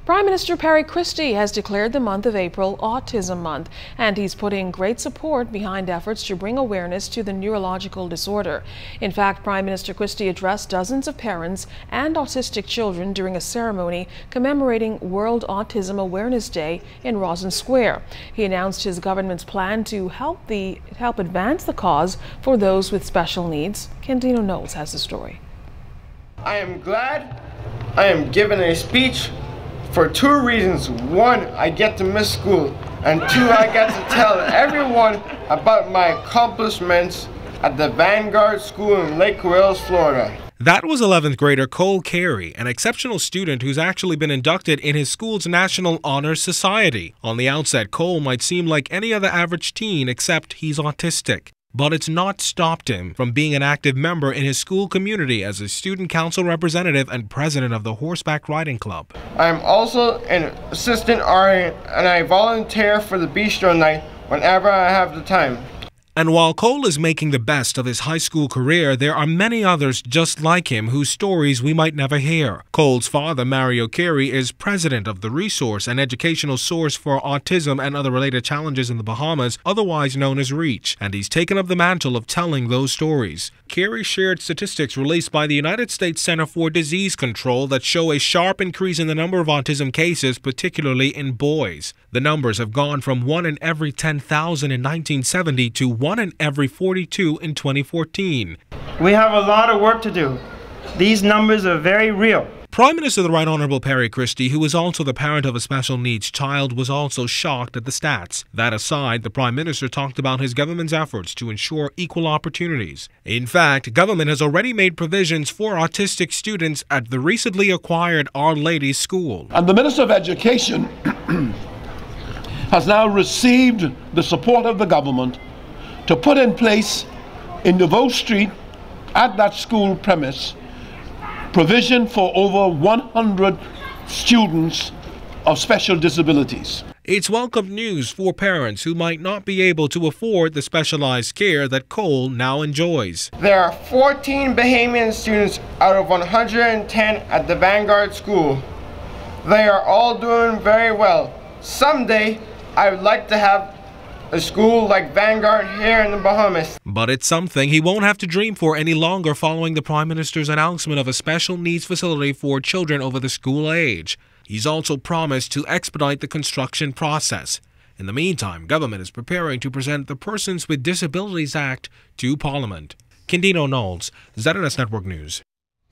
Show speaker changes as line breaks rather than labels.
Prime Minister Perry Christie has declared the month of April Autism Month, and he's putting great support behind efforts to bring awareness to the neurological disorder. In fact, Prime Minister Christie addressed dozens of parents and autistic children during a ceremony commemorating World Autism Awareness Day in Rosin Square. He announced his government's plan to help advance the cause for those with special needs. Kendino Knowles has the story.
I am glad I am giving a speech for two reasons. One, I get to miss school, and two, I get to tell everyone about my accomplishments at the Vanguard School in Lake Wales, Florida.
That was 11th grader Cole Carey, an exceptional student who's actually been inducted in his school's National Honor Society. On the outset, Cole might seem like any other average teen except he's autistic. But it's not stopped him from being an active member in his school community as a student council representative and president of the Horseback Riding Club.
I'm also an assistant RA, and I volunteer for the Bistro Night whenever I have the time.
And while Cole is making the best of his high school career, there are many others just like him whose stories we might never hear. Cole's father, Mario Carey, is president of the Resource and Educational Source for Autism and Other Related Challenges in the Bahamas, otherwise known as REACH, and he's taken up the mantle of telling those stories. Carey shared statistics released by the United States Center for Disease Control that show a sharp increase in the number of autism cases, particularly in boys. The numbers have gone from 1 in every 10,000 in 1970 to 1 in every 42 in 2014.
We have a lot of work to do. These numbers are very real.
Prime Minister the Right Honourable Perry Christie, who is also the parent of a special needs child, was also shocked at the stats. That aside, the Prime Minister talked about his government's efforts to ensure equal opportunities. In fact, government has already made provisions for autistic students at the recently acquired Our Lady School.
And the Minister of Education has now received the support of the government to put in place in Govt Street at that school premise provision for over 100 students of special disabilities.
It's welcome news for parents who might not be able to afford the specialized care that Cole now enjoys.
There are 14 Bahamian students out of 110 at the Vanguard School. They are all doing very well. Someday, I would like to have a school like Vanguard here in the Bahamas.
But it's something he won't have to dream for any longer following the Prime Minister's announcement of a special needs facility for children over the school age. He's also promised to expedite the construction process. In the meantime, government is preparing to present the Persons with Disabilities Act to Parliament. Kendino Knowles, ZNS Network News.